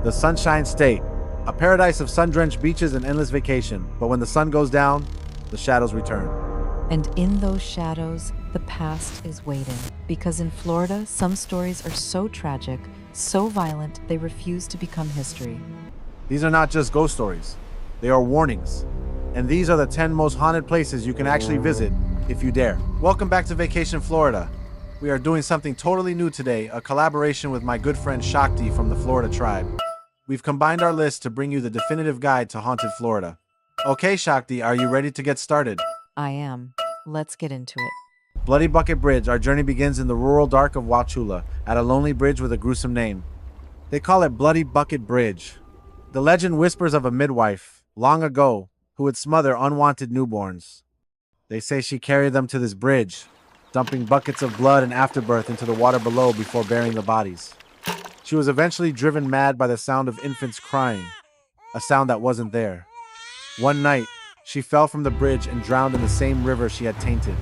The Sunshine State, a paradise of sun-drenched beaches and endless vacation. But when the sun goes down, the shadows return. And in those shadows, the past is waiting. Because in Florida, some stories are so tragic, so violent, they refuse to become history. These are not just ghost stories. They are warnings. And these are the 10 most haunted places you can actually visit if you dare. Welcome back to Vacation Florida. We are doing something totally new today, a collaboration with my good friend Shakti from the Florida tribe. We've combined our list to bring you the definitive guide to haunted Florida. Okay, Shakti, are you ready to get started? I am. Let's get into it. Bloody Bucket Bridge. Our journey begins in the rural dark of Wauchula, at a lonely bridge with a gruesome name. They call it Bloody Bucket Bridge. The legend whispers of a midwife, long ago, who would smother unwanted newborns. They say she carried them to this bridge, dumping buckets of blood and afterbirth into the water below before burying the bodies. She was eventually driven mad by the sound of infants crying, a sound that wasn't there. One night, she fell from the bridge and drowned in the same river she had tainted.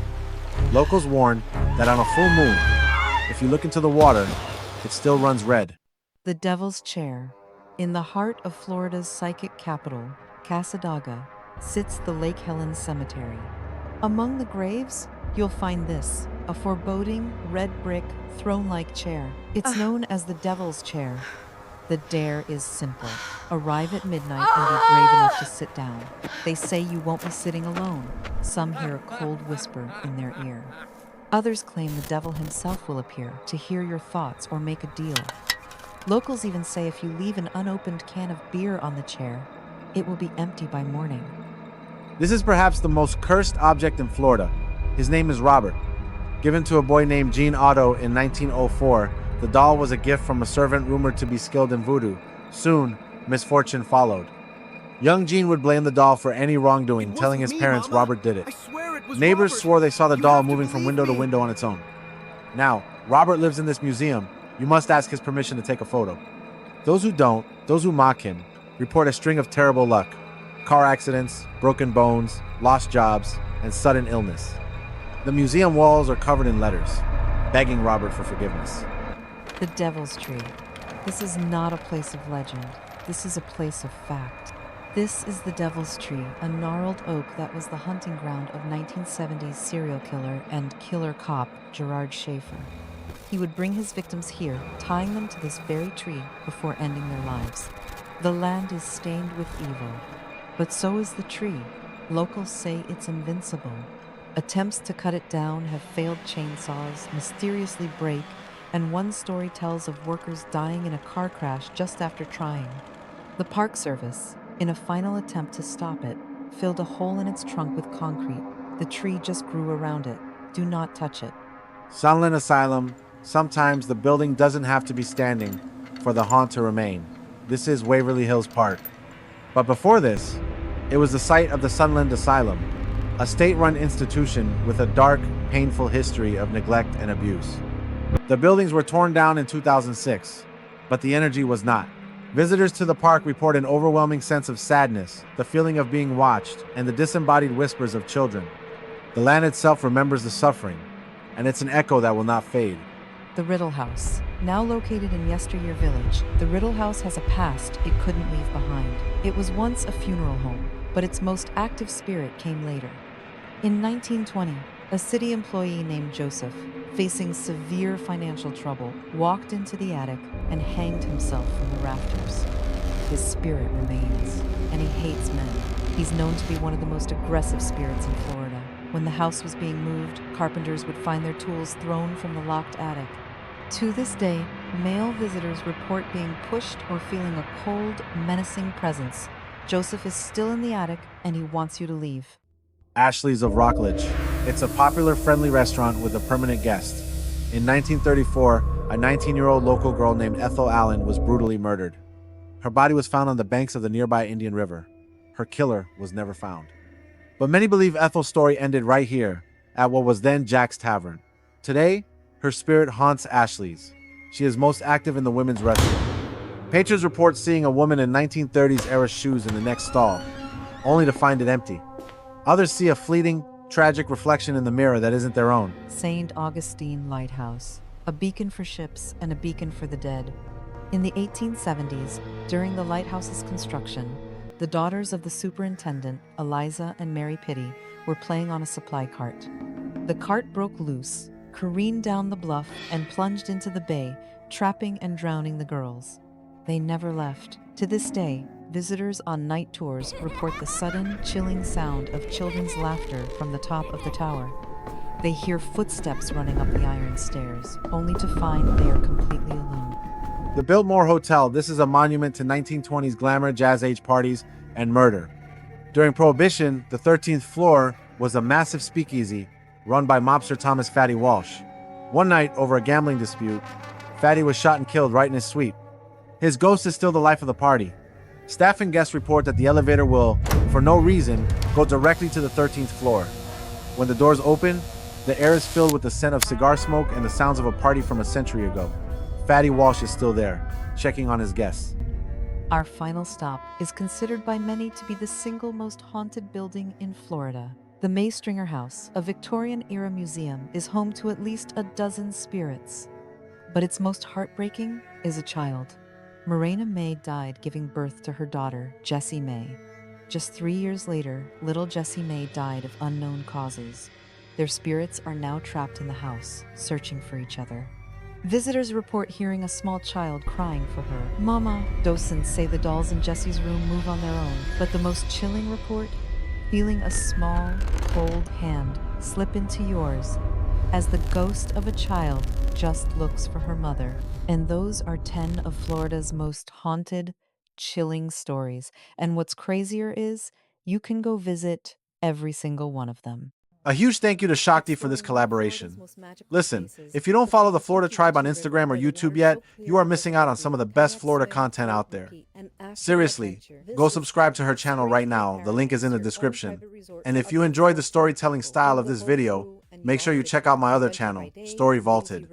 Locals warn that on a full moon, if you look into the water, it still runs red. The Devil's Chair. In the heart of Florida's psychic capital, Cassadaga, sits the Lake Helen Cemetery. Among the graves, you'll find this, a foreboding, red brick, throne-like chair. It's known as the Devil's Chair. The dare is simple. Arrive at midnight and be brave enough to sit down. They say you won't be sitting alone. Some hear a cold whisper in their ear. Others claim the devil himself will appear to hear your thoughts or make a deal. Locals even say if you leave an unopened can of beer on the chair, it will be empty by morning. This is perhaps the most cursed object in Florida. His name is Robert. Given to a boy named Gene Otto in 1904, the doll was a gift from a servant rumored to be skilled in voodoo. Soon, misfortune followed. Young Gene would blame the doll for any wrongdoing, telling his parents Robert did it. Neighbors swore they saw the doll moving from window to window on its own. Now, Robert lives in this museum. You must ask his permission to take a photo. Those who don't, those who mock him, report a string of terrible luck. Car accidents, broken bones, lost jobs, and sudden illness. The museum walls are covered in letters, begging Robert for forgiveness. The Devil's Tree. This is not a place of legend. This is a place of fact. This is the Devil's Tree, a gnarled oak that was the hunting ground of 1970s serial killer and killer cop Gerard Schaefer. He would bring his victims here, tying them to this very tree before ending their lives. The land is stained with evil, but so is the tree. Locals say it's invincible. Attempts to cut it down have failed. Chainsaws mysteriously break, and one story tells of workers dying in a car crash just after trying. The Park Service, in a final attempt to stop it, filled a hole in its trunk with concrete. The tree just grew around it. Do not touch it. Sunland Asylum. Sometimes the building doesn't have to be standing for the haunt to remain. This is Waverly Hills Park. But before this, it was the site of the Sunland Asylum, a state-run institution with a dark, painful history of neglect and abuse. The buildings were torn down in 2006, but the energy was not. Visitors to the park report an overwhelming sense of sadness, the feeling of being watched, and the disembodied whispers of children. The land itself remembers the suffering, and it's an echo that will not fade. The Riddle House. Now located in Yesteryear Village, the Riddle House has a past it couldn't leave behind. It was once a funeral home, but its most active spirit came later. In 1920, a city employee named Joseph, facing severe financial trouble, walked into the attic and hanged himself from the rafters. His spirit remains, and he hates men. He's known to be one of the most aggressive spirits in Florida. When the house was being moved, carpenters would find their tools thrown from the locked attic. To this day, male visitors report being pushed or feeling a cold, menacing presence. Joseph is still in the attic, and he wants you to leave. Ashley's of Rockledge. It's a popular, friendly restaurant with a permanent guest. In 1934, a 19-year-old local girl named Ethel Allen was brutally murdered. Her body was found on the banks of the nearby Indian River. Her killer was never found. But many believe Ethel's story ended right here, at what was then Jack's Tavern. Today, her spirit haunts Ashley's. She is most active in the women's restroom. Patrons report seeing a woman in 1930s-era shoes in the next stall, only to find it empty. Others see a fleeting, tragic reflection in the mirror that isn't their own. St. Augustine Lighthouse, a beacon for ships and a beacon for the dead. In the 1870s, during the lighthouse's construction, the daughters of the superintendent, Eliza and Mary Pitty, were playing on a supply cart. The cart broke loose, careened down the bluff, and plunged into the bay, trapping and drowning the girls. They never left. To this day, visitors on night tours report the sudden, chilling sound of children's laughter from the top of the tower. They hear footsteps running up the iron stairs, only to find they are completely alone. The Biltmore Hotel, this is a monument to 1920s glamour, jazz age parties, and murder. During Prohibition, the 13th floor was a massive speakeasy run by mobster Thomas Fatty Walsh. One night, over a gambling dispute, Fatty was shot and killed right in his suite. His ghost is still the life of the party. Staff and guests report that the elevator will, for no reason, go directly to the 13th floor. When the doors open, the air is filled with the scent of cigar smoke and the sounds of a party from a century ago. Fatty Walsh is still there, checking on his guests. Our final stop is considered by many to be the single most haunted building in Florida. The May Stringer House, a Victorian-era museum, is home to at least a dozen spirits. But its most heartbreaking is a child. Morena May died giving birth to her daughter, Jessie May. Just 3 years later, little Jessie May died of unknown causes. Their spirits are now trapped in the house, searching for each other. Visitors report hearing a small child crying for her. Mama. Docents say the dolls in Jessie's room move on their own, but the most chilling report? Feeling a small, cold hand slip into yours as the ghost of a child just looks for her mother. And those are 10 of Florida's most haunted, chilling stories. And what's crazier is, you can go visit every single one of them. A huge thank you to Shakti for this collaboration. Listen, if you don't follow the Florida Tribe on Instagram or YouTube yet, you are missing out on some of the best Florida content out there. Seriously, go subscribe to her channel right now. The link is in the description. And if you enjoyed the storytelling style of this video, make sure you check out my other channel, Story Vaulted.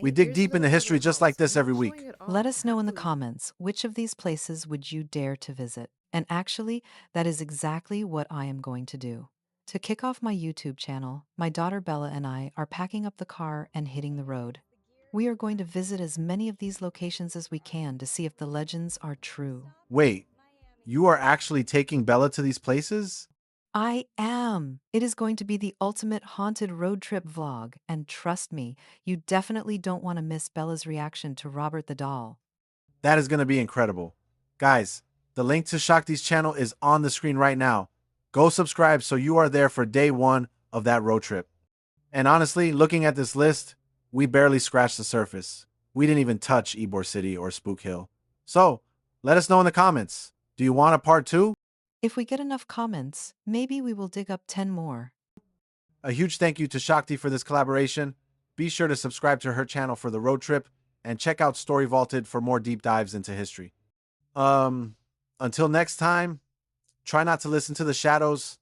We dig deep into history just like this every week. Let us know in the comments, which of these places would you dare to visit? And actually, that is exactly what I am going to do. To kick off my YouTube channel, my daughter Bella and I are packing up the car and hitting the road. We are going to visit as many of these locations as we can to see if the legends are true. Wait, you are actually taking Bella to these places? I am. It is going to be the ultimate haunted road trip vlog, and trust me, you definitely don't want to miss Bella's reaction to Robert the doll. That is going to be incredible. Guys, the link to Shakti's channel is on the screen right now. Go subscribe so you are there for day one of that road trip. And honestly, looking at this list, we barely scratched the surface. We didn't even touch Ybor City or Spook Hill. So, let us know in the comments. Do you want a part 2? If we get enough comments, maybe we will dig up 10 more. A huge thank you to Shakti for this collaboration. Be sure to subscribe to her channel for the road trip and check out Story Vaulted for more deep dives into history. Until next time, try not to listen to the shadows